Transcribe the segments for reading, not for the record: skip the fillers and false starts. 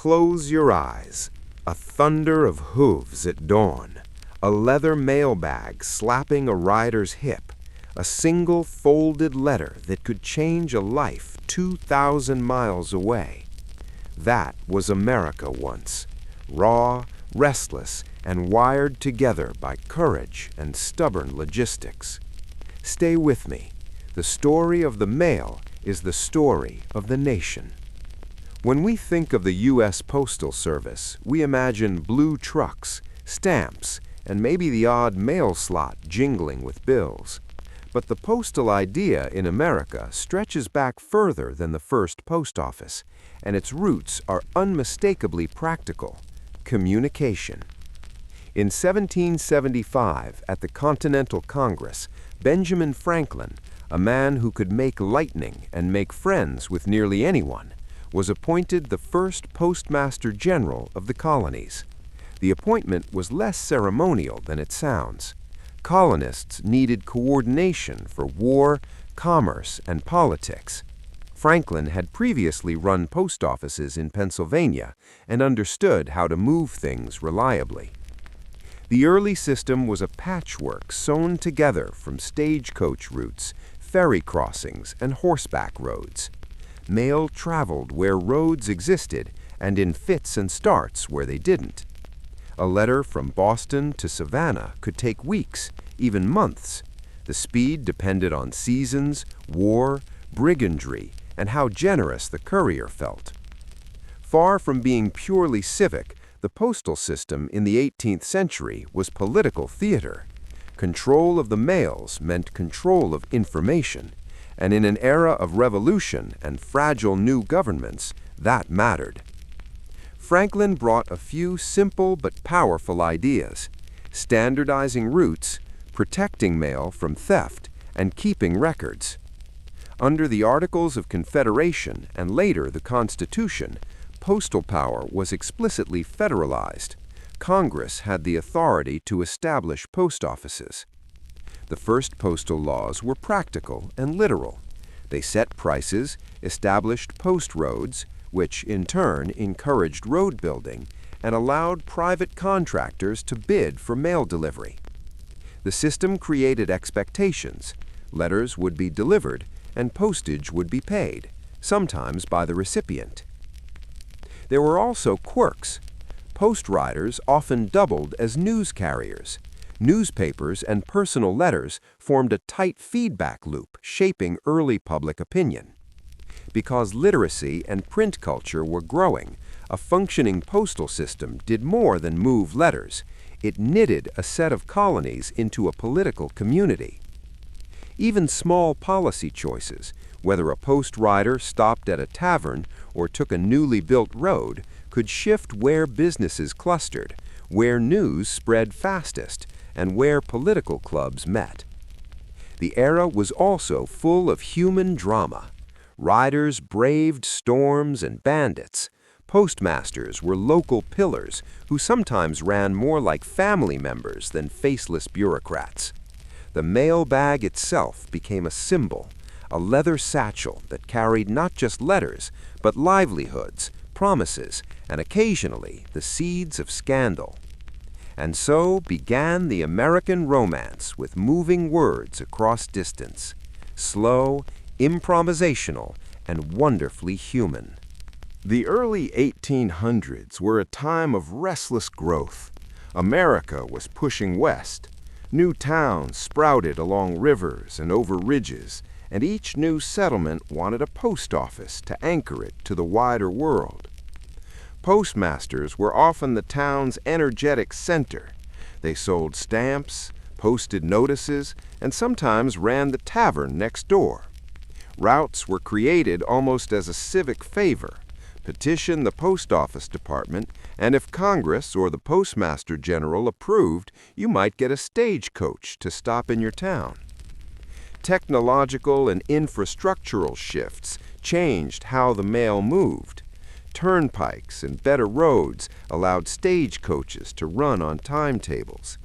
Close your eyes. A thunder of hooves at dawn. A leather mailbag slapping a rider's hip. A single folded letter that could change a life 2,000 miles away. That was America once. Raw, restless, and wired together by courage and stubborn logistics. Stay with me. The story of the mail is the story of the nation. When we think of the U.S. Postal Service, we imagine blue trucks, stamps, and maybe the odd mail slot jingling with bills. But the postal idea in America stretches back further than the first post office, and its roots are unmistakably practical: communication. In 1775, at the Continental Congress, Benjamin Franklin, a man who could make lightning and make friends with nearly anyone, was appointed the first Postmaster General of the colonies. The appointment was less ceremonial than it sounds. Colonists needed coordination for war, commerce, and politics. Franklin had previously run post offices in Pennsylvania and understood how to move things reliably. The early system was a patchwork sewn together from stagecoach routes, ferry crossings, and horseback roads. Mail traveled where roads existed and in fits and starts where they didn't. A letter from Boston to Savannah could take weeks, even months. The speed depended on seasons, war, brigandry, and how generous the courier felt. Far from being purely civic, the postal system in the 18th century was political theater. Control of the mails meant control of information, and in an era of revolution and fragile new governments, that mattered. Franklin brought a few simple but powerful ideas: standardizing routes, protecting mail from theft, and keeping records. Under the Articles of Confederation and later the Constitution, postal power was explicitly federalized. Congress had the authority to establish post offices. The first postal laws were practical and literal. They set prices, established post roads, which in turn encouraged road building, and allowed private contractors to bid for mail delivery. The system created expectations. Letters would be delivered, and postage would be paid, sometimes by the recipient. There were also quirks. Post riders often doubled as news carriers. Newspapers and personal letters formed a tight feedback loop shaping early public opinion. Because literacy and print culture were growing, a functioning postal system did more than move letters. It knitted a set of colonies into a political community. Even small policy choices, whether a post rider stopped at a tavern or took a newly built road, could shift where businesses clustered, where news spread fastest, and where political clubs met. The era was also full of human drama. Riders braved storms and bandits. Postmasters were local pillars who sometimes ran more like family members than faceless bureaucrats. The mailbag itself became a symbol, a leather satchel that carried not just letters, but livelihoods, promises, and occasionally the seeds of scandal. And so began the American romance with moving words across distance, slow, improvisational, and wonderfully human. The early 1800s were a time of restless growth. America was pushing west. New towns sprouted along rivers and over ridges, and each new settlement wanted a post office to anchor it to the wider world. Postmasters were often the town's energetic center. They sold stamps, posted notices, and sometimes ran the tavern next door. Routes were created almost as a civic favor. Petition the post office department, and if Congress or the Postmaster General approved, you might get a stagecoach to stop in your town. Technological and infrastructural shifts changed how the mail moved. Turnpikes and better roads allowed stagecoaches to run on timetables.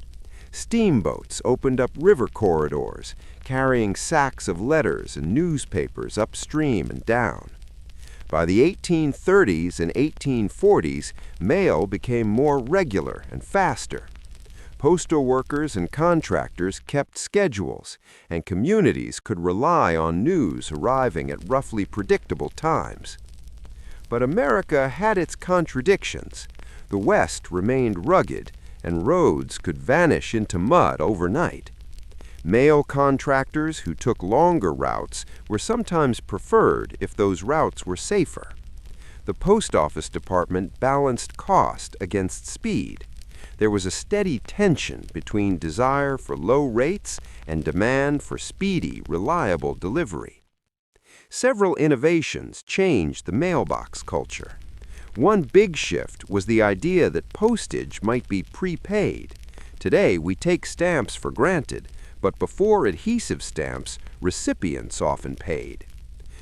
Steamboats opened up river corridors, carrying sacks of letters and newspapers upstream and down. By the 1830s and 1840s, mail became more regular and faster. Postal workers and contractors kept schedules, and communities could rely on news arriving at roughly predictable times. But America had its contradictions. The West remained rugged, and roads could vanish into mud overnight. Mail contractors who took longer routes were sometimes preferred if those routes were safer. The Post Office Department balanced cost against speed. There was a steady tension between desire for low rates and demand for speedy, reliable delivery. Several innovations changed the mailbox culture. One big shift was the idea that postage might be prepaid. Today, we take stamps for granted, but before adhesive stamps, recipients often paid.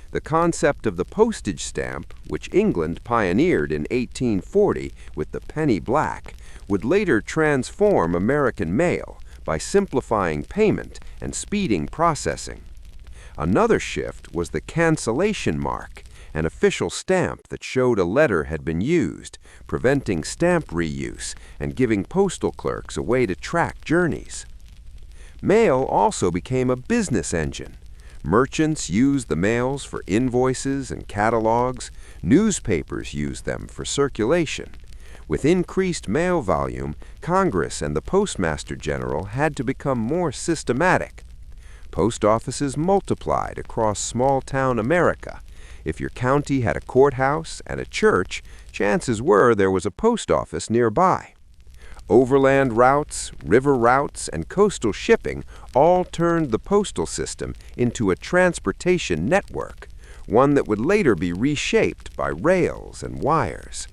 The concept of the postage stamp, which England pioneered in 1840 with the penny black, would later transform American mail by simplifying payment and speeding processing. Another shift was the cancellation mark, an official stamp that showed a letter had been used, preventing stamp reuse and giving postal clerks a way to track journeys. Mail also became a business engine. Merchants used the mails for invoices and catalogs. Newspapers used them for circulation. With increased mail volume, Congress and the Postmaster General had to become more systematic. Post offices multiplied across small-town America. If your county had a courthouse and a church, chances were there was a post office nearby. Overland routes, river routes, and coastal shipping all turned the postal system into a transportation network, one that would later be reshaped by rails and wires.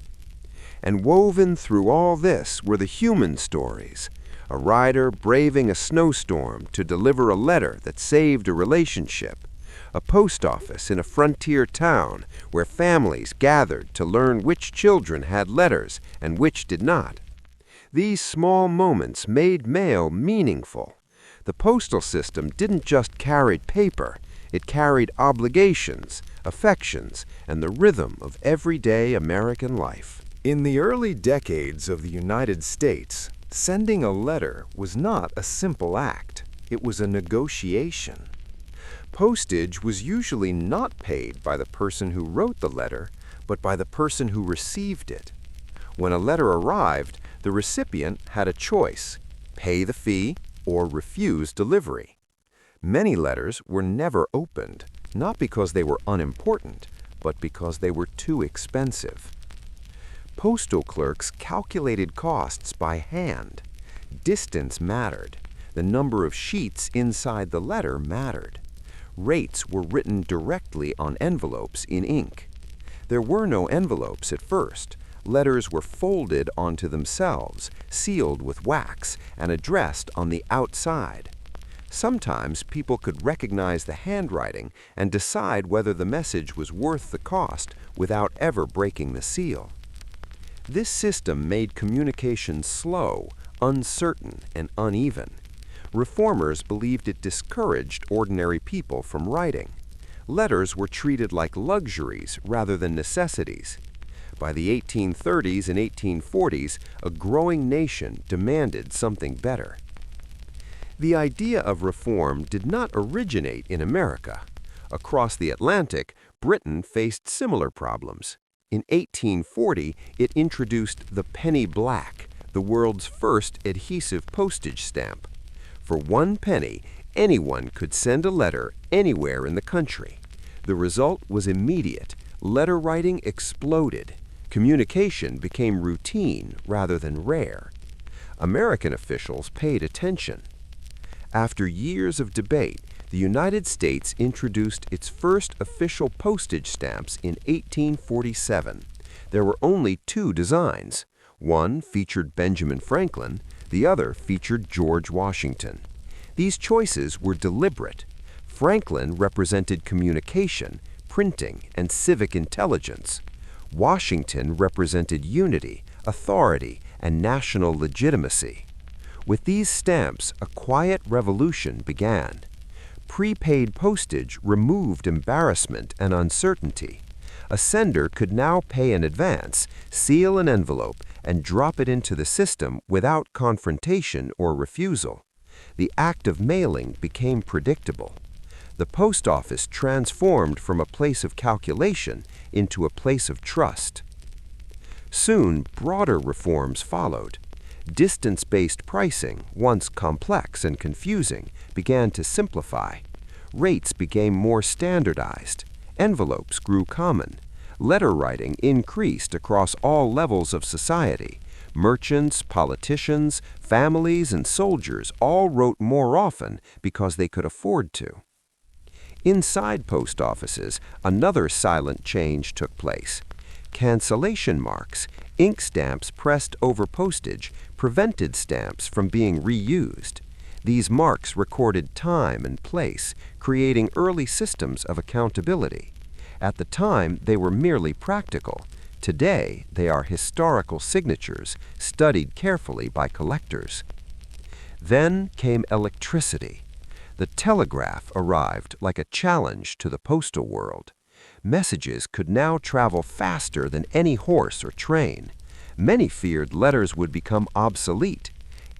And woven through all this were the human stories. A rider braving a snowstorm to deliver a letter that saved a relationship. A post office in a frontier town where families gathered to learn which children had letters and which did not. These small moments made mail meaningful. The postal system didn't just carry paper, it carried obligations, affections, and the rhythm of everyday American life. In the early decades of the United States, sending a letter was not a simple act. It was a negotiation. Postage was usually not paid by the person who wrote the letter, but by the person who received it. When a letter arrived, the recipient had a choice: pay the fee or refuse delivery. Many letters were never opened, not because they were unimportant, but because they were too expensive. Postal clerks calculated costs by hand. Distance mattered. The number of sheets inside the letter mattered. Rates were written directly on envelopes in ink. There were no envelopes at first. Letters were folded onto themselves, sealed with wax, and addressed on the outside. Sometimes people could recognize the handwriting and decide whether the message was worth the cost without ever breaking the seal. This system made communication slow, uncertain, and uneven. Reformers believed it discouraged ordinary people from writing. Letters were treated like luxuries rather than necessities. By the 1830s and 1840s, a growing nation demanded something better. The idea of reform did not originate in America. Across the Atlantic, Britain faced similar problems. In 1840, it introduced the penny black, the world's first adhesive postage stamp. For 1 penny, anyone could send a letter anywhere in the country. The result was immediate. Letter writing exploded. Communication became routine rather than rare. American officials paid attention. After years of debate, the United States introduced its first official postage stamps in 1847. There were only 2 designs. One featured Benjamin Franklin, the other featured George Washington. These choices were deliberate. Franklin represented communication, printing, and civic intelligence. Washington represented unity, authority, and national legitimacy. With these stamps, a quiet revolution began. Prepaid postage removed embarrassment and uncertainty. A sender could now pay in advance, seal an envelope, and drop it into the system without confrontation or refusal. The act of mailing became predictable. The post office transformed from a place of calculation into a place of trust. Soon, broader reforms followed. Distance-based pricing, once complex and confusing, began to simplify. Rates became more standardized. Envelopes grew common. Letter writing increased across all levels of society. Merchants, politicians, families, and soldiers all wrote more often because they could afford to. Inside post offices, another silent change took place. Cancellation marks, ink stamps pressed over postage, prevented stamps from being reused. These marks recorded time and place, creating early systems of accountability. At the time, they were merely practical. Today, they are historical signatures, studied carefully by collectors. Then came electricity. The telegraph arrived like a challenge to the postal world. Messages could now travel faster than any horse or train. Many feared letters would become obsolete.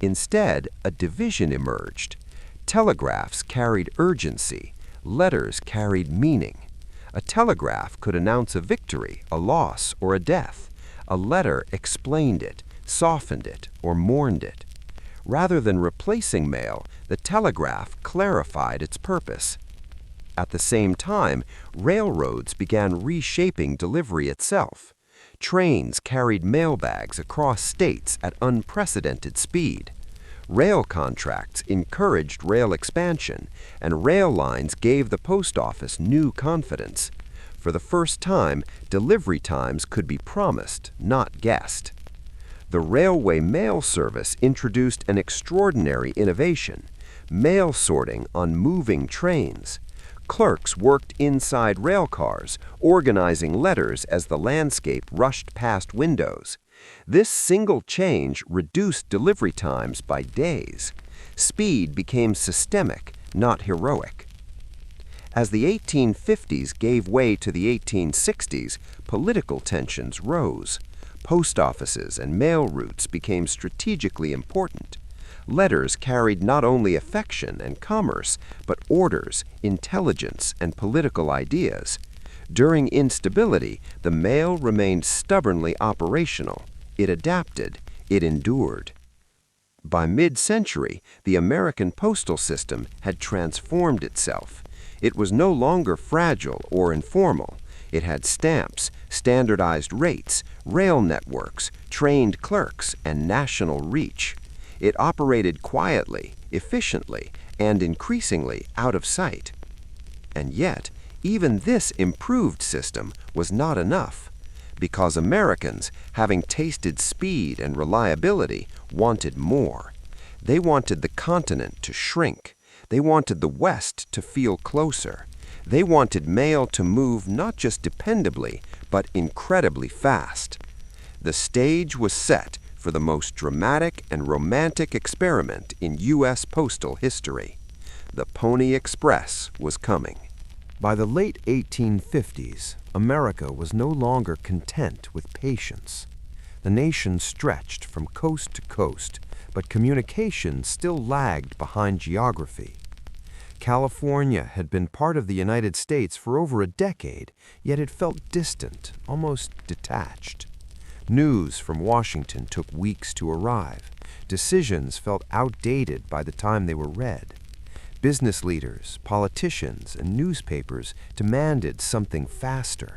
Instead, a division emerged. Telegraphs carried urgency. Letters carried meaning. A telegraph could announce a victory, a loss, or a death. A letter explained it, softened it, or mourned it. Rather than replacing mail, the telegraph clarified its purpose. At the same time, railroads began reshaping delivery itself. Trains carried mail bags across states at unprecedented speed. Rail contracts encouraged rail expansion, and rail lines gave the post office new confidence. For the first time, delivery times could be promised, not guessed. The railway mail service introduced an extraordinary innovation: mail sorting on moving trains. Clerks worked inside rail cars, organizing letters as the landscape rushed past windows. This single change reduced delivery times by days. Speed became systemic, not heroic. As the 1850s gave way to the 1860s, political tensions rose. Post offices and mail routes became strategically important. Letters carried not only affection and commerce, but orders, intelligence, and political ideas. During instability, the mail remained stubbornly operational. It adapted. It endured. By mid-century, the American postal system had transformed itself. It was no longer fragile or informal. It had stamps, standardized rates, rail networks, trained clerks, and national reach. It operated quietly, efficiently, and increasingly out of sight. And yet, even this improved system was not enough, because Americans, having tasted speed and reliability, wanted more. They wanted the continent to shrink. They wanted the West to feel closer. They wanted mail to move not just dependably, but incredibly fast. The stage was set for the most dramatic and romantic experiment in U.S. postal history. The Pony Express was coming. By the late 1850s, America was no longer content with patience. The nation stretched from coast to coast, but communication still lagged behind geography. California had been part of the United States for over a decade, yet it felt distant, almost detached. News from Washington took weeks to arrive. Decisions felt outdated by the time they were read. Business leaders, politicians, and newspapers demanded something faster.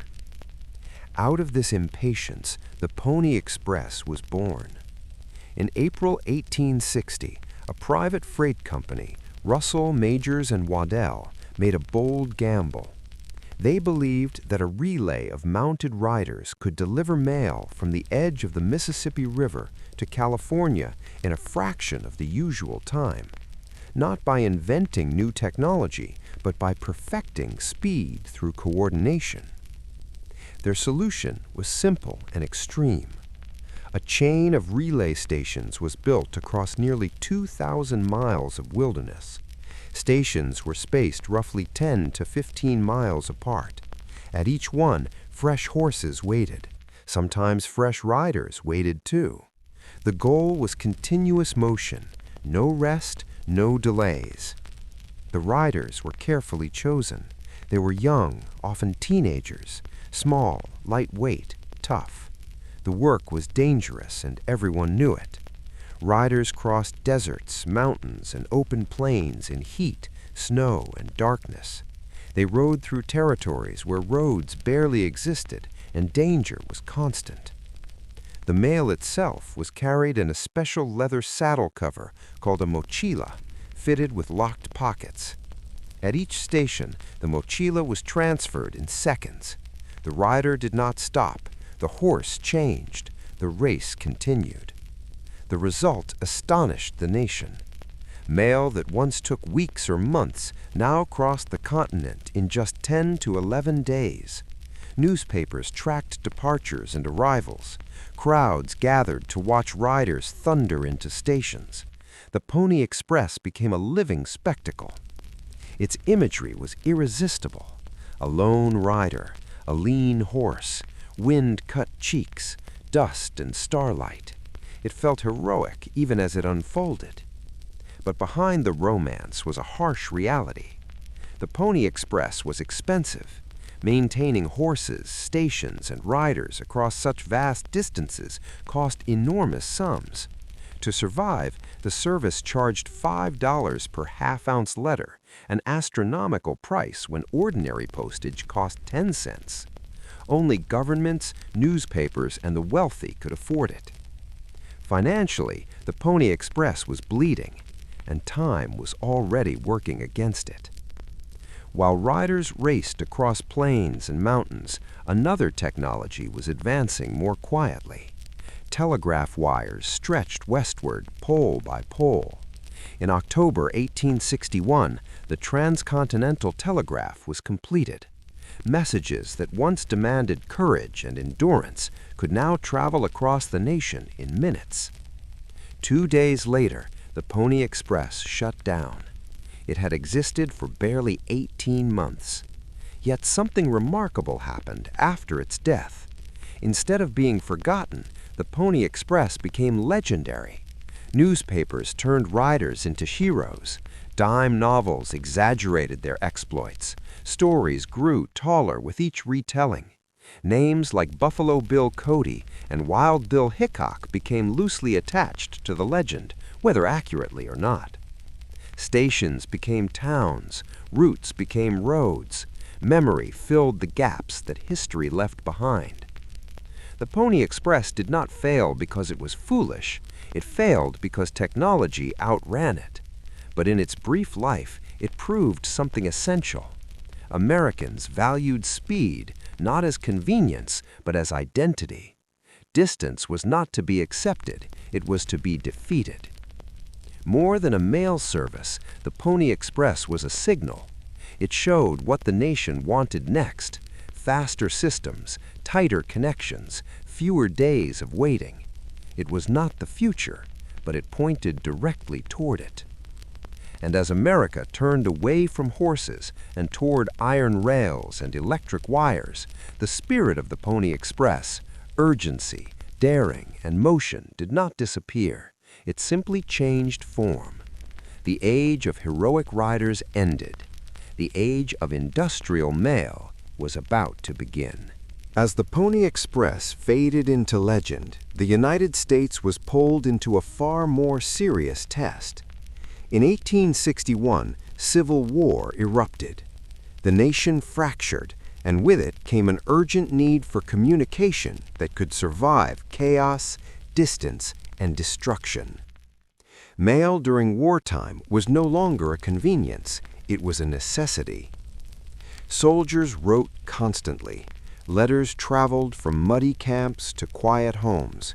Out of this impatience, the Pony Express was born. In April 1860, a private freight company, Russell, Majors, and Waddell, made a bold gamble. They believed that a relay of mounted riders could deliver mail from the edge of the Mississippi River to California in a fraction of the usual time, not by inventing new technology, but by perfecting speed through coordination. Their solution was simple and extreme. A chain of relay stations was built across nearly 2,000 miles of wilderness. Stations were spaced roughly 10 to 15 miles apart. At each one, Fresh horses waited. Sometimes fresh riders waited too. The goal was continuous motion, no rest, no delays. The riders were carefully chosen. They were young, often teenagers, small, lightweight, tough. The work was dangerous and everyone knew it. Riders crossed deserts, mountains, and open plains in heat, snow, and darkness. They rode through territories where roads barely existed and danger was constant. The mail itself was carried in a special leather saddle cover called a mochila, fitted with locked pockets. At each station, the mochila was transferred in seconds. The rider did not stop. The horse changed. The race continued. The result astonished the nation. Mail that once took weeks or months now crossed the continent in just 10 to 11 days. Newspapers tracked departures and arrivals. Crowds gathered to watch riders thunder into stations. The Pony Express became a living spectacle. Its imagery was irresistible. A lone rider, a lean horse, wind-cut cheeks, dust and starlight. It felt heroic even as it unfolded. But behind the romance was a harsh reality. The Pony Express was expensive. Maintaining horses, stations, and riders across such vast distances cost enormous sums. To survive, the service charged $5 per half-ounce letter, an astronomical price when ordinary postage cost 10 cents. Only governments, newspapers, and the wealthy could afford it. Financially, the Pony Express was bleeding, and time was already working against it. While riders raced across plains and mountains, another technology was advancing more quietly. Telegraph wires stretched westward, pole by pole. In October 1861, the transcontinental telegraph was completed. Messages that once demanded courage and endurance could now travel across the nation in minutes. 2 days later, the Pony Express shut down. It had existed for barely 18 months. Yet something remarkable happened after its death. Instead of being forgotten, the Pony Express became legendary. Newspapers turned riders into heroes. Dime novels exaggerated their exploits. Stories grew taller with each retelling. Names like Buffalo Bill Cody and Wild Bill Hickok became loosely attached to the legend, whether accurately or not. Stations became towns, routes became roads. Memory filled the gaps that history left behind. The Pony Express did not fail because it was foolish. It failed because technology outran it. But in its brief life, it proved something essential. Americans valued speed, not as convenience, but as identity. Distance was not to be accepted, it was to be defeated. More than a mail service, the Pony Express was a signal. It showed what the nation wanted next: faster systems, tighter connections, fewer days of waiting. It was not the future, but it pointed directly toward it. And as America turned away from horses and toward iron rails and electric wires, the spirit of the Pony Express, urgency, daring, and motion did not disappear. It simply changed form. The age of heroic riders ended. The age of industrial mail was about to begin. As the Pony Express faded into legend, the United States was pulled into a far more serious test. In 1861, civil war erupted. The nation fractured, and with it came an urgent need for communication that could survive chaos, distance, and destruction. Mail during wartime was no longer a convenience, it was a necessity. Soldiers wrote constantly. Letters traveled from muddy camps to quiet homes.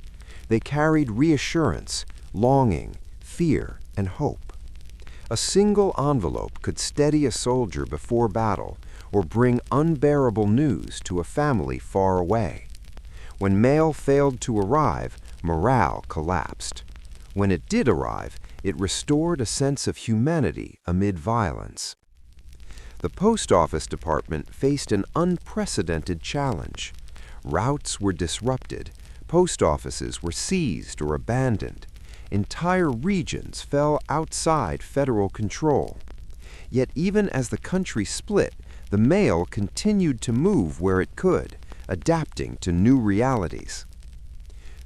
They carried reassurance, longing, fear, and hope. A single envelope could steady a soldier before battle or bring unbearable news to a family far away. When mail failed to arrive, morale collapsed. When it did arrive, it restored a sense of humanity amid violence. The Post Office Department faced an unprecedented challenge. Routes were disrupted, post offices were seized or abandoned, entire regions fell outside federal control. Yet even as the country split, the mail continued to move where it could, adapting to new realities.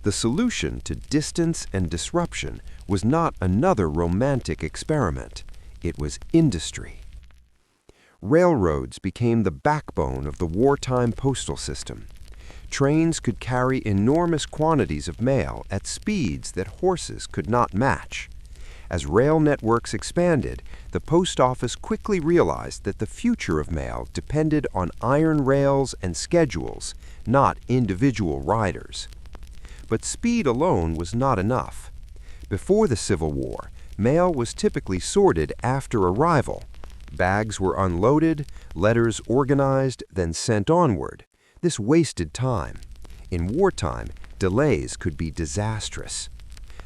The solution to distance and disruption was not another romantic experiment. It was industry. Railroads became the backbone of the wartime postal system. Trains could carry enormous quantities of mail at speeds that horses could not match. As rail networks expanded, the post office quickly realized that the future of mail depended on iron rails and schedules, not individual riders. But speed alone was not enough. Before the Civil War, mail was typically sorted after arrival. Bags were unloaded, letters organized, then sent onward. This wasted time. In wartime, delays could be disastrous.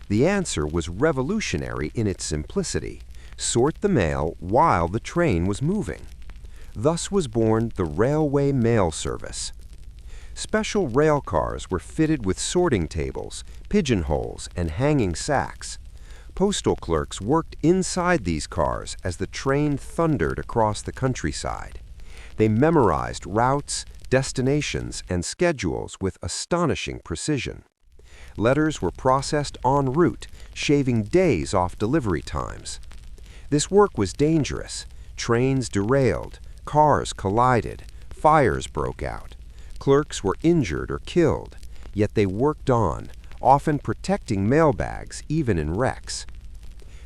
The answer was revolutionary in its simplicity: sort the mail while the train was moving. Thus was born the Railway Mail Service. Special rail cars were fitted with sorting tables, pigeonholes, and hanging sacks. Postal clerks worked inside these cars as the train thundered across the countryside. They memorized routes, destinations, and schedules with astonishing precision. Letters were processed en route, shaving days off delivery times. This work was dangerous. Trains derailed, cars collided, fires broke out. Clerks were injured or killed, yet they worked on, often protecting mailbags even in wrecks.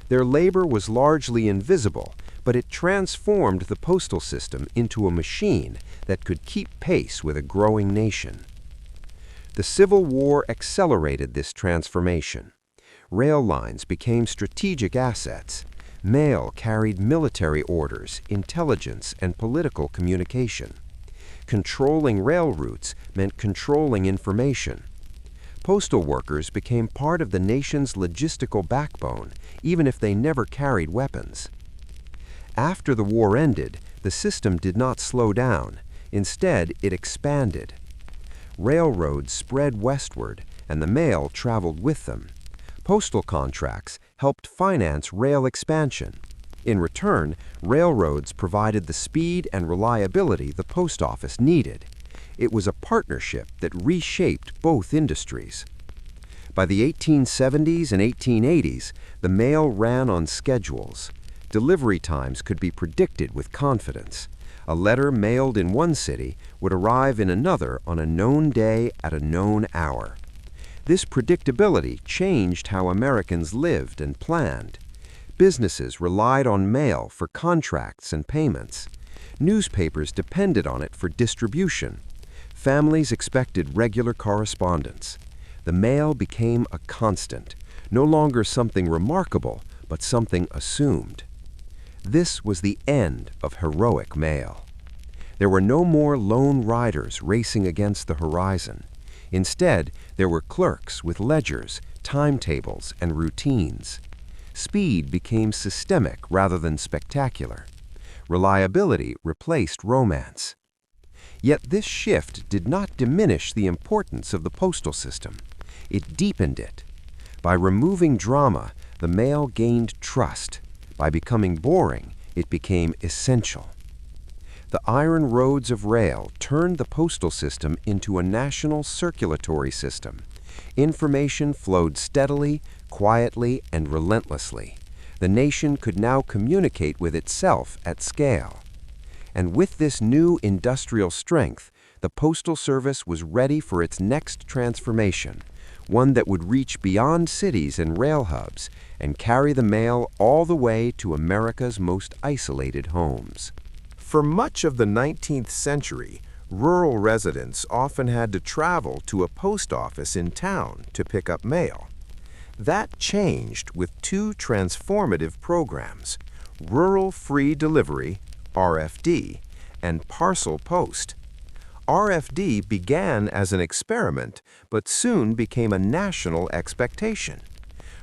Their labor was largely invisible, but it transformed the postal system into a machine that could keep pace with a growing nation. The Civil War accelerated this transformation. Rail lines became strategic assets. Mail carried military orders, intelligence, and political communication. Controlling rail routes meant controlling information. Postal workers became part of the nation's logistical backbone, even if they never carried weapons. After the war ended, the system did not slow down. Instead, it expanded. Railroads spread westward, and the mail traveled with them. Postal contracts helped finance rail expansion. In return, railroads provided the speed and reliability the post office needed. It was a partnership that reshaped both industries. By the 1870s and 1880s, the mail ran on schedules. Delivery times could be predicted with confidence. A letter mailed in one city would arrive in another on a known day at a known hour. This predictability changed how Americans lived and planned. Businesses relied on mail for contracts and payments. Newspapers depended on it for distribution. Families expected regular correspondence. The mail became a constant, no longer something remarkable, but something assumed. This was the end of heroic mail. There were no more lone riders racing against the horizon. Instead, there were clerks with ledgers, timetables, and routines. Speed became systemic rather than spectacular. Reliability replaced romance. Yet this shift did not diminish the importance of the postal system. It deepened it. By removing drama, the mail gained trust. By becoming boring, it became essential. The iron roads of rail turned the postal system into a national circulatory system. Information flowed steadily, quietly, and relentlessly. The nation could now communicate with itself at scale. And with this new industrial strength, the Postal Service was ready for its next transformation, one that would reach beyond cities and rail hubs and carry the mail all the way to America's most isolated homes. For much of the 19th century, rural residents often had to travel to a post office in town to pick up mail. That changed with two transformative programs: Rural Free Delivery, RFD, and Parcel Post. RFD began as an experiment, but soon became a national expectation.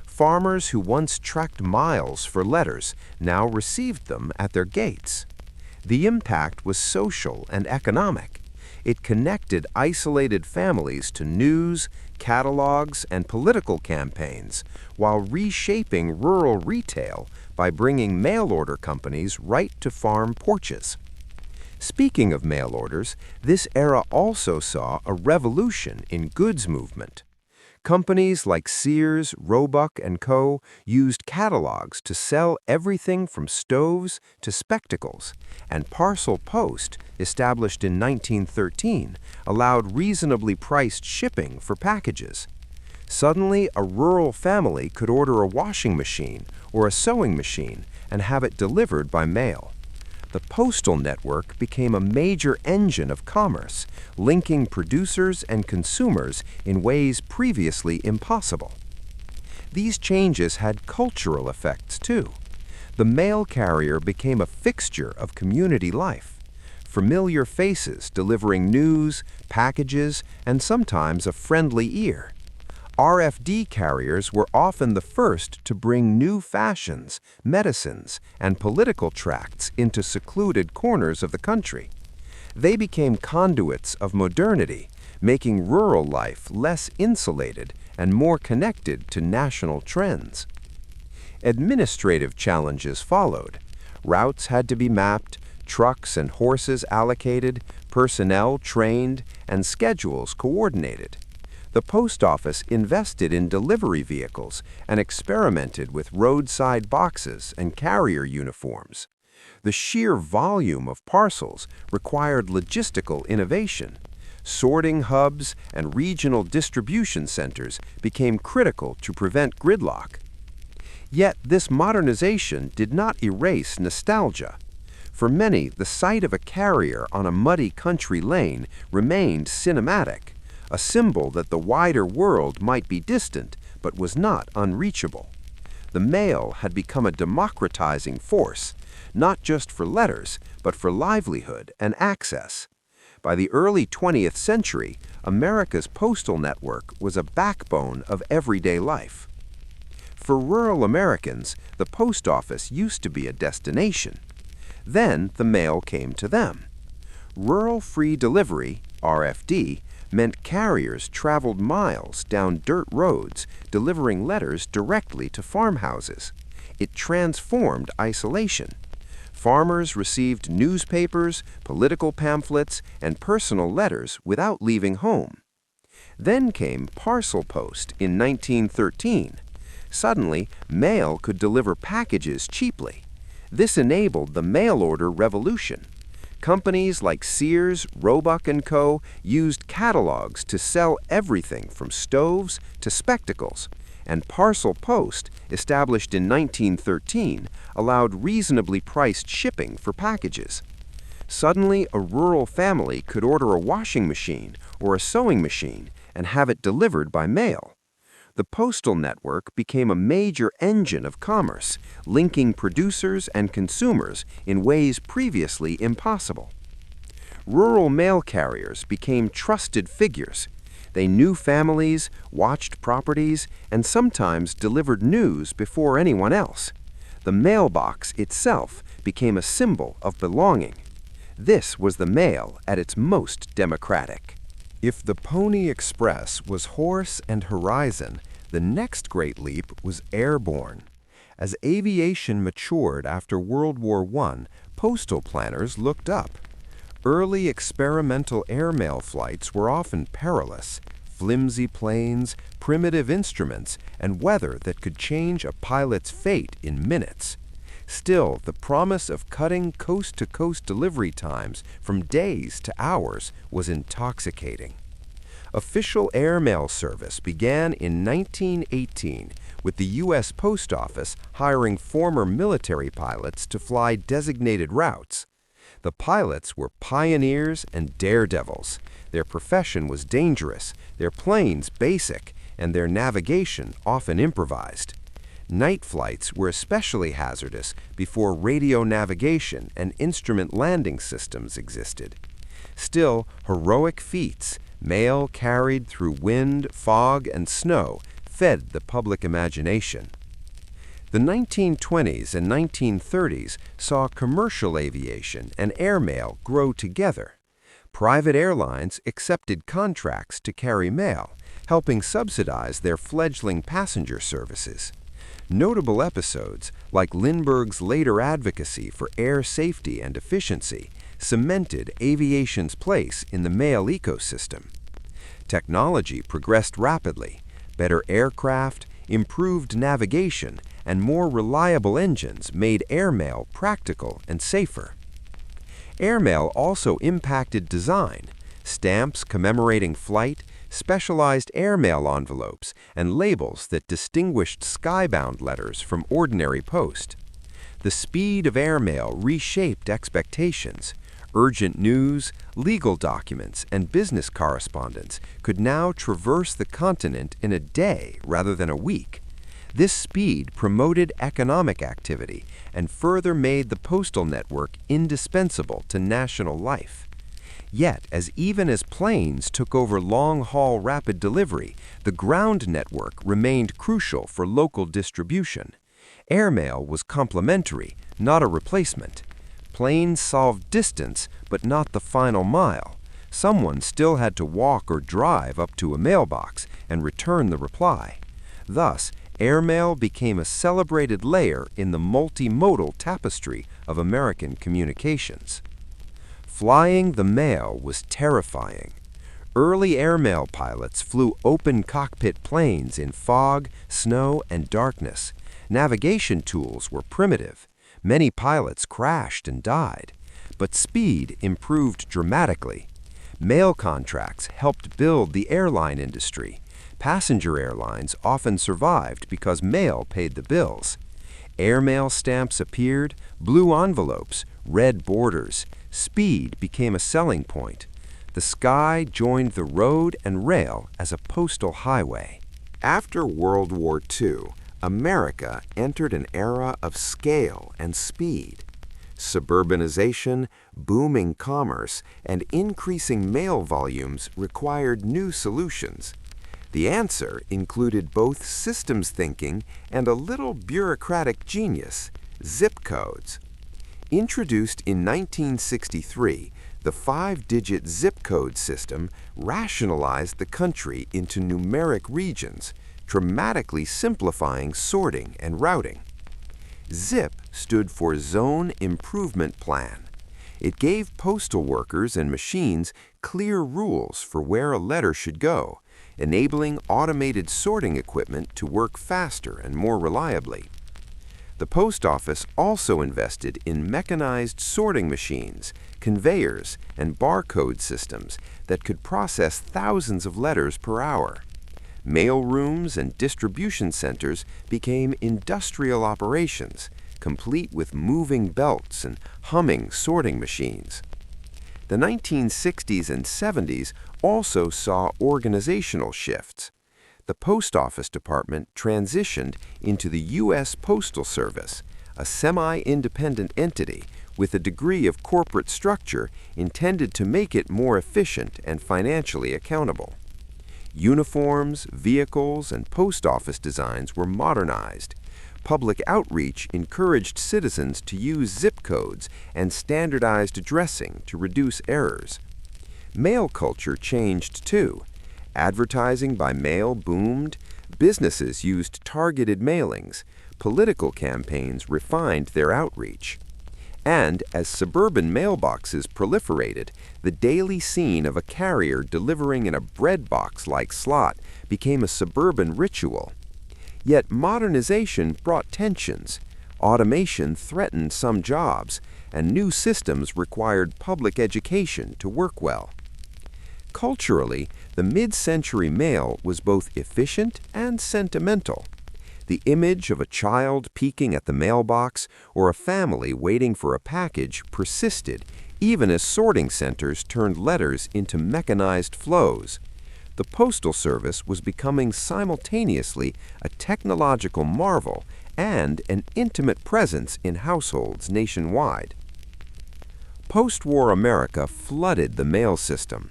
Farmers who once trekked miles for letters now received them at their gates. The impact was social and economic. It connected isolated families to news, catalogs, and political campaigns, while reshaping rural retail by bringing mail-order companies right to farm porches. Speaking of mail orders, this era also saw a revolution in goods movement. Companies like Sears, Roebuck & Co. used catalogs to sell everything from stoves to spectacles, and Parcel Post, established in 1913, allowed reasonably priced shipping for packages. Suddenly, a rural family could order a washing machine or a sewing machine and have it delivered by mail. The postal network became a major engine of commerce, linking producers and consumers in ways previously impossible. These changes had cultural effects, too. The mail carrier became a fixture of community life. Familiar faces delivering news, packages, and sometimes a friendly ear. RFD carriers were often the first to bring new fashions, medicines, and political tracts into secluded corners of the country. They became conduits of modernity, making rural life less insulated and more connected to national trends. Administrative challenges followed. Routes had to be mapped, trucks and horses allocated, personnel trained, and schedules coordinated. The post office invested in delivery vehicles and experimented with roadside boxes and carrier uniforms. The sheer volume of parcels required logistical innovation. Sorting hubs and regional distribution centers became critical to prevent gridlock. Yet this modernization did not erase nostalgia. For many, the sight of a carrier on a muddy country lane remained cinematic, a symbol that the wider world might be distant but was not unreachable. The mail had become a democratizing force, not just for letters, but for livelihood and access. By the early 20th century, America's postal network was a backbone of everyday life. For rural Americans, the post office used to be a destination. Then the mail came to them. Rural Free Delivery, RFD, meant carriers traveled miles down dirt roads, delivering letters directly to farmhouses. It transformed isolation. Farmers received newspapers, political pamphlets, and personal letters without leaving home. Then came Parcel Post in 1913. Suddenly, mail could deliver packages cheaply. This enabled the mail-order revolution. Companies like Sears, Roebuck & Co. used catalogs to sell everything from stoves to spectacles, and Parcel Post, established in 1913, allowed reasonably priced shipping for packages. Suddenly, a rural family could order a washing machine or a sewing machine and have it delivered by mail. The postal network became a major engine of commerce, linking producers and consumers in ways previously impossible. Rural mail carriers became trusted figures. They knew families, watched properties, and sometimes delivered news before anyone else. The mailbox itself became a symbol of belonging. This was the mail at its most democratic. If the Pony Express was horse and horizon, the next great leap was airborne. As aviation matured after World War I, postal planners looked up. Early experimental airmail flights were often perilous. Flimsy planes, primitive instruments, and weather that could change a pilot's fate in minutes. Still, the promise of cutting coast-to-coast delivery times from days to hours was intoxicating. Official airmail service began in 1918 with the U.S. Post Office hiring former military pilots to fly designated routes. The pilots were pioneers and daredevils. Their profession was dangerous, their planes basic, and their navigation often improvised. Night flights were especially hazardous before radio navigation and instrument landing systems existed. Still, heroic feats, mail carried through wind, fog, and snow, fed the public imagination. The 1920s and 1930s saw commercial aviation and airmail grow together. Private airlines accepted contracts to carry mail, helping subsidize their fledgling passenger services. Notable episodes, like Lindbergh's later advocacy for air safety and efficiency, cemented aviation's place in the mail ecosystem. Technology progressed rapidly. Better aircraft, improved navigation, and more reliable engines made airmail practical and safer. Airmail also impacted design. Stamps commemorating flight, specialized airmail envelopes, and labels that distinguished skybound letters from ordinary post. The speed of airmail reshaped expectations. Urgent news, legal documents, and business correspondence could now traverse the continent in a day rather than a week. This speed promoted economic activity and further made the postal network indispensable to national life. Yet, even as planes took over long-haul rapid delivery, the ground network remained crucial for local distribution. Airmail was complementary, not a replacement. Planes solved distance, but not the final mile. Someone still had to walk or drive up to a mailbox and return the reply. Thus, airmail became a celebrated layer in the multimodal tapestry of American communications. Flying the mail was terrifying. Early airmail pilots flew open cockpit planes in fog, snow, and darkness. Navigation tools were primitive. Many pilots crashed and died. But speed improved dramatically. Mail contracts helped build the airline industry. Passenger airlines often survived because mail paid the bills. Airmail stamps appeared, blue envelopes, red borders. Speed became a selling point. The sky joined the road and rail as a postal highway. After World War II, America entered an era of scale and speed. Suburbanization, booming commerce, and increasing mail volumes required new solutions. The answer included both systems thinking and a little bureaucratic genius: zip codes. Introduced in 1963, the 5-digit zip code system rationalized the country into numeric regions, dramatically simplifying sorting and routing. ZIP stood for Zone Improvement Plan. It gave postal workers and machines clear rules for where a letter should go, enabling automated sorting equipment to work faster and more reliably. The post office also invested in mechanized sorting machines, conveyors, and barcode systems that could process thousands of letters per hour. Mail rooms and distribution centers became industrial operations, complete with moving belts and humming sorting machines. The 1960s and 70s also saw organizational shifts. The Post Office Department transitioned into the U.S. Postal Service, a semi-independent entity with a degree of corporate structure intended to make it more efficient and financially accountable. Uniforms, vehicles, and post office designs were modernized. Public outreach encouraged citizens to use zip codes and standardized addressing to reduce errors. Mail culture changed too. Advertising by mail boomed. Businesses used targeted mailings. Political campaigns refined their outreach. And as suburban mailboxes proliferated, the daily scene of a carrier delivering in a bread box-like slot became a suburban ritual. Yet modernization brought tensions. Automation threatened some jobs, and new systems required public education to work well. Culturally, the mid-century mail was both efficient and sentimental. The image of a child peeking at the mailbox or a family waiting for a package persisted even as sorting centers turned letters into mechanized flows. The Postal Service was becoming simultaneously a technological marvel and an intimate presence in households nationwide. Post-war America flooded the mail system.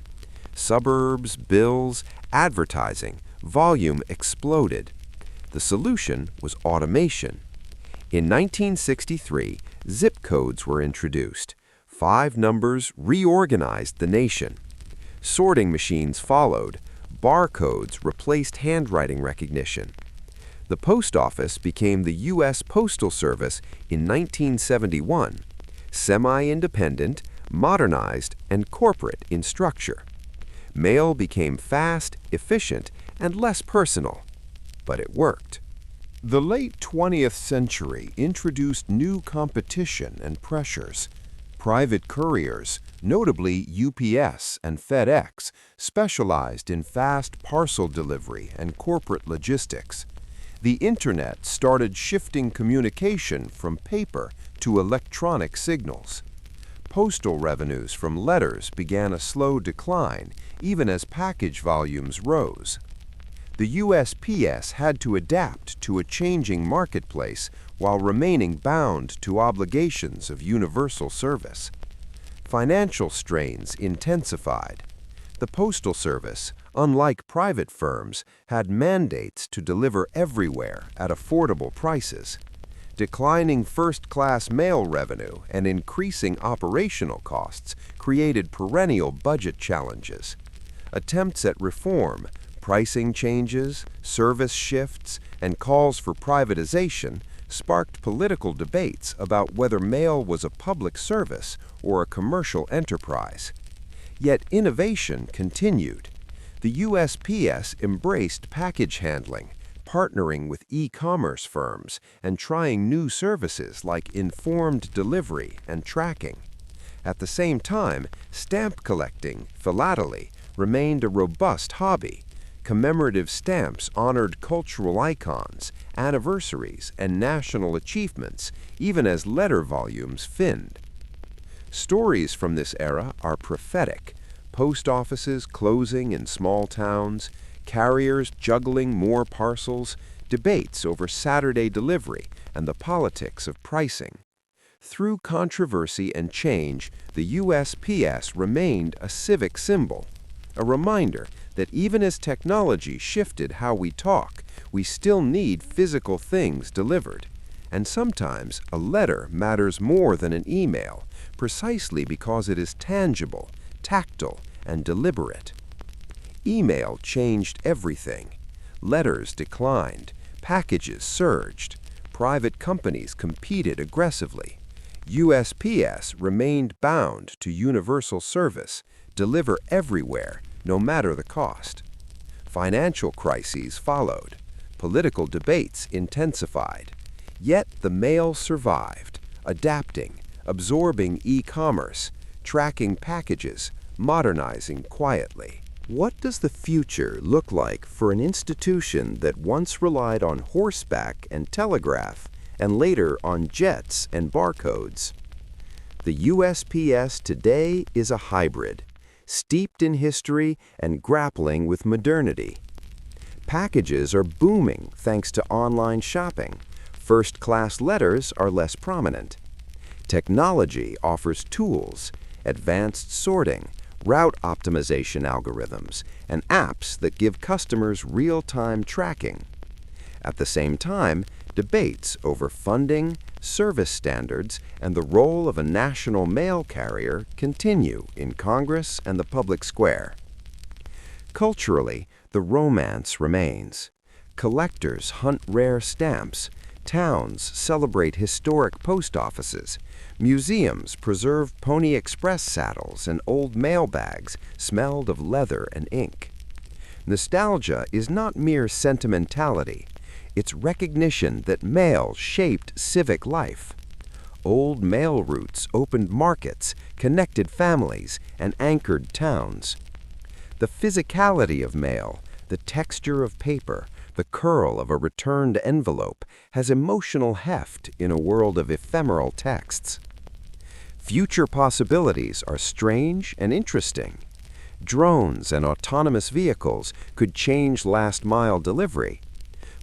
Suburbs, bills, advertising, volume exploded. The solution was automation. In 1963, zip codes were introduced. 5 numbers reorganized the nation. Sorting machines followed. Barcodes replaced handwriting recognition. The post office became the U.S. Postal Service in 1971, semi-independent, modernized, and corporate in structure. Mail became fast, efficient, and less personal, but it worked. The late 20th century introduced new competition and pressures. Private couriers, notably UPS and FedEx, specialized in fast parcel delivery and corporate logistics. The Internet started shifting communication from paper to electronic signals. Postal revenues from letters began a slow decline, even as package volumes rose. The USPS had to adapt to a changing marketplace while remaining bound to obligations of universal service. Financial strains intensified. The Postal Service, unlike private firms, had mandates to deliver everywhere at affordable prices. Declining first-class mail revenue and increasing operational costs created perennial budget challenges. Attempts at reform, pricing changes, service shifts, and calls for privatization sparked political debates about whether mail was a public service or a commercial enterprise. Yet innovation continued. The USPS embraced package handling, partnering with e-commerce firms and trying new services like informed delivery and tracking. At the same time, stamp collecting, philately, remained a robust hobby. Commemorative stamps honored cultural icons, anniversaries, and national achievements, even as letter volumes thinned. Stories from this era are prophetic. Post offices closing in small towns, carriers juggling more parcels, debates over Saturday delivery, and the politics of pricing. Through controversy and change, the USPS remained a civic symbol, a reminder that even as technology shifted how we talk, we still need physical things delivered. And sometimes a letter matters more than an email, precisely because it is tangible, tactile, and deliberate. Email changed everything. Letters declined, packages surged, private companies competed aggressively. USPS remained bound to universal service, deliver everywhere, no matter the cost. Financial crises followed. Political debates intensified. Yet the mail survived, adapting, absorbing e-commerce, tracking packages, modernizing quietly. What does the future look like for an institution that once relied on horseback and telegraph and later on jets and barcodes? The USPS today is a hybrid, steeped in history and grappling with modernity. Packages are booming thanks to online shopping. First-class letters are less prominent. Technology offers tools, advanced sorting, route optimization algorithms, and apps that give customers real-time tracking. At the same time, debates over funding, service standards, and the role of a national mail carrier continue in Congress and the public square. Culturally, the romance remains. Collectors hunt rare stamps, towns celebrate historic post offices, museums preserve Pony Express saddles and old mail bags smelled of leather and ink. Nostalgia is not mere sentimentality. It's recognition that mail shaped civic life. Old mail routes opened markets, connected families, and anchored towns. The physicality of mail, the texture of paper, the curl of a returned envelope has emotional heft in a world of ephemeral texts. Future possibilities are strange and interesting. Drones and autonomous vehicles could change last-mile delivery.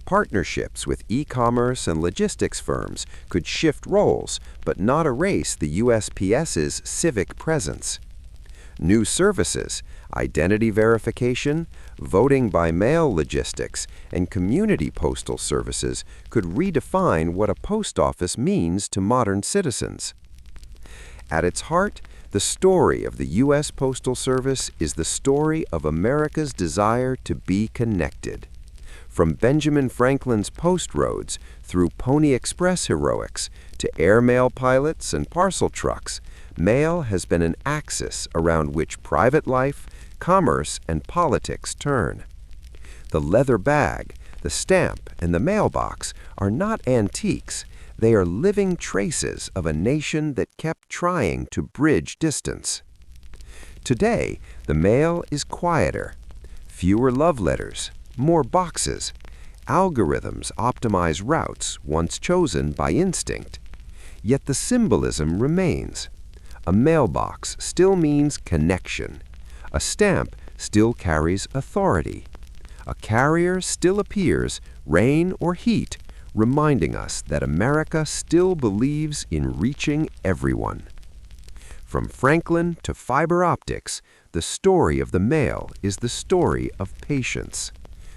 Partnerships with e-commerce and logistics firms could shift roles but not erase the USPS's civic presence. New services, identity verification, Voting by mail logistics and community postal services could redefine what a post office means to modern citizens. At its heart, the story of the U.S. Postal Service is the story of America's desire to be connected. From Benjamin Franklin's post roads through Pony Express heroics to airmail pilots and parcel trucks, mail has been an axis around which private life, commerce, and politics turn. The leather bag, the stamp, and the mailbox are not antiques. They are living traces of a nation that kept trying to bridge distance. Today, the mail is quieter. Fewer love letters, more boxes. Algorithms optimize routes once chosen by instinct. Yet the symbolism remains. A mailbox still means connection. A stamp still carries authority. A carrier still appears, rain or heat, reminding us that America still believes in reaching everyone. From Franklin to fiber optics, the story of the mail is the story of patience.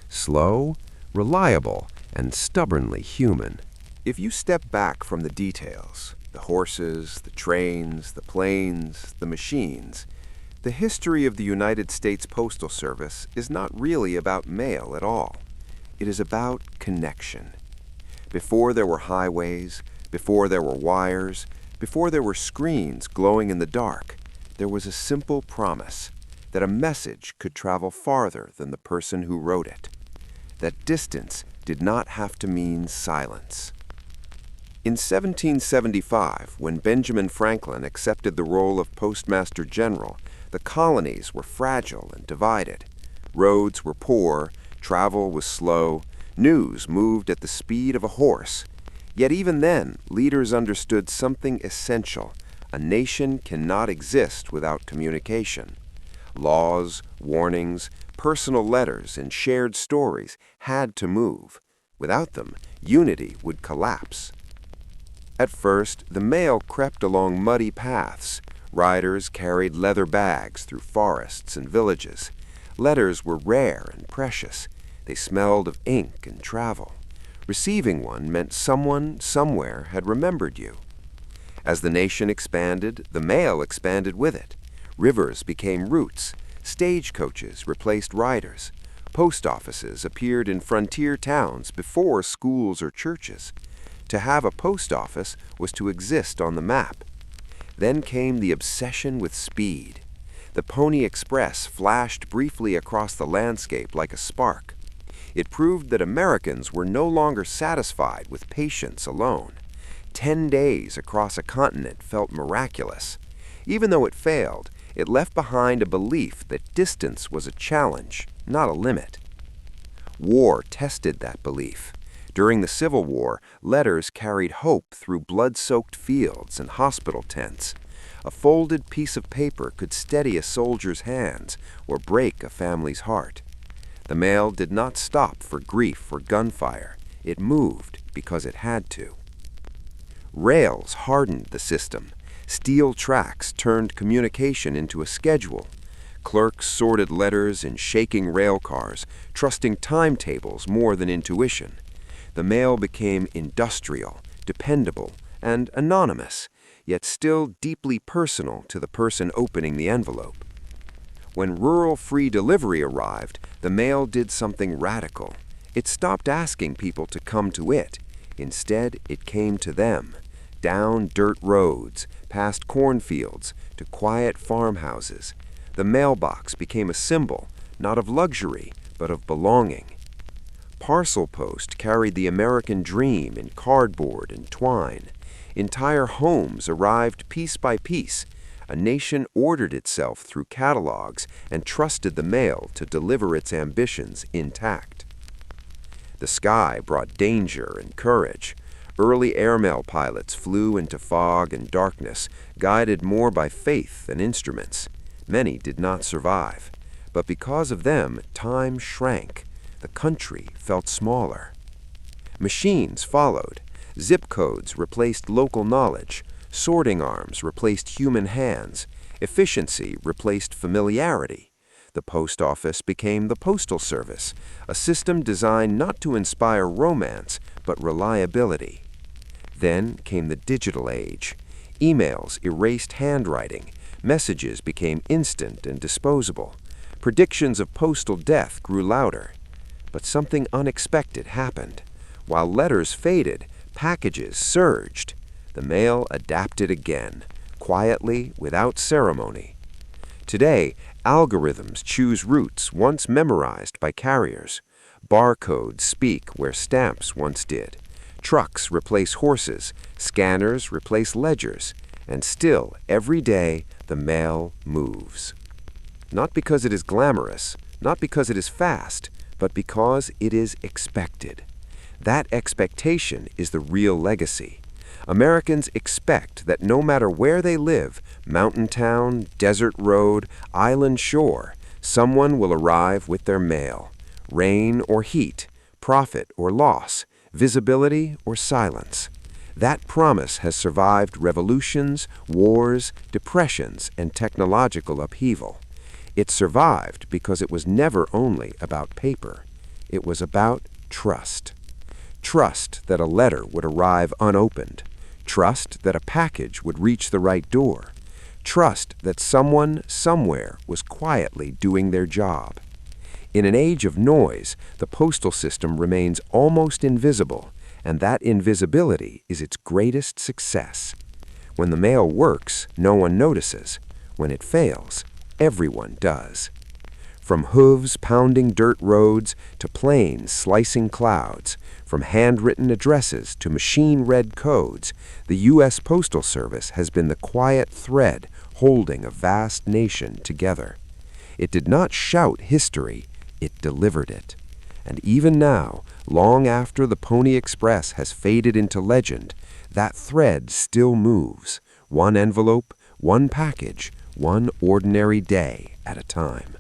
Slow, reliable, and stubbornly human. If you step back from the details, the horses, the trains, the planes, the machines, the history of the United States Postal Service is not really about mail at all. It is about connection. Before there were highways, before there were wires, before there were screens glowing in the dark, there was a simple promise that a message could travel farther than the person who wrote it. That distance did not have to mean silence. In 1775, when Benjamin Franklin accepted the role of Postmaster General, the colonies were fragile and divided. Roads were poor, travel was slow, news moved at the speed of a horse. Yet even then, leaders understood something essential. A nation cannot exist without communication. Laws, warnings, personal letters, and shared stories had to move. Without them, unity would collapse. At first, the mail crept along muddy paths. Riders carried leather bags through forests and villages. Letters were rare and precious. They smelled of ink and travel. Receiving one meant someone, somewhere, had remembered you. As the nation expanded, the mail expanded with it. Rivers became routes. Stagecoaches replaced riders. Post offices appeared in frontier towns before schools or churches. To have a post office was to exist on the map. Then came the obsession with speed. The Pony Express flashed briefly across the landscape like a spark. It proved that Americans were no longer satisfied with patience alone. 10 days across a continent felt miraculous. Even though it failed, it left behind a belief that distance was a challenge, not a limit. War tested that belief. During the Civil War, letters carried hope through blood-soaked fields and hospital tents. A folded piece of paper could steady a soldier's hands or break a family's heart. The mail did not stop for grief or gunfire. It moved because it had to. Rails hardened the system. Steel tracks turned communication into a schedule. Clerks sorted letters in shaking rail cars, trusting timetables more than intuition. The mail became industrial, dependable, and anonymous, yet still deeply personal to the person opening the envelope. When rural free delivery arrived, the mail did something radical. It stopped asking people to come to it. Instead, it came to them, down dirt roads, past cornfields, to quiet farmhouses. The mailbox became a symbol, not of luxury, but of belonging. Parcel post carried the American dream in cardboard and twine. Entire homes arrived piece by piece. A nation ordered itself through catalogs and trusted the mail to deliver its ambitions intact. The sky brought danger and courage. Early airmail pilots flew into fog and darkness, guided more by faith than instruments. Many did not survive, but because of them, time shrank. The country felt smaller. Machines followed. Zip codes replaced local knowledge. Sorting arms replaced human hands. Efficiency replaced familiarity. The post office became the Postal Service, a system designed not to inspire romance, but reliability. Then came the digital age. Emails erased handwriting. Messages became instant and disposable. Predictions of postal death grew louder. But something unexpected happened. While letters faded, packages surged. The mail adapted again, quietly, without ceremony. Today, algorithms choose routes once memorized by carriers. Barcodes speak where stamps once did. Trucks replace horses, scanners replace ledgers, and still, every day, the mail moves. Not because it is glamorous, not because it is fast, but because it is expected. That expectation is the real legacy. Americans expect that no matter where they live, mountain town, desert road, island shore, someone will arrive with their mail. Rain or heat, profit or loss, visibility or silence. That promise has survived revolutions, wars, depressions, and technological upheaval. It survived because it was never only about paper. It was about trust. Trust that a letter would arrive unopened. Trust that a package would reach the right door. Trust that someone, somewhere, was quietly doing their job. In an age of noise, the postal system remains almost invisible, and that invisibility is its greatest success. When the mail works, no one notices. When it fails, everyone does. From hooves pounding dirt roads to planes slicing clouds, from handwritten addresses to machine-read codes, the U.S. Postal Service has been the quiet thread holding a vast nation together. It did not shout history, it delivered it. And even now, long after the Pony Express has faded into legend, that thread still moves, one envelope, one package, one ordinary day at a time.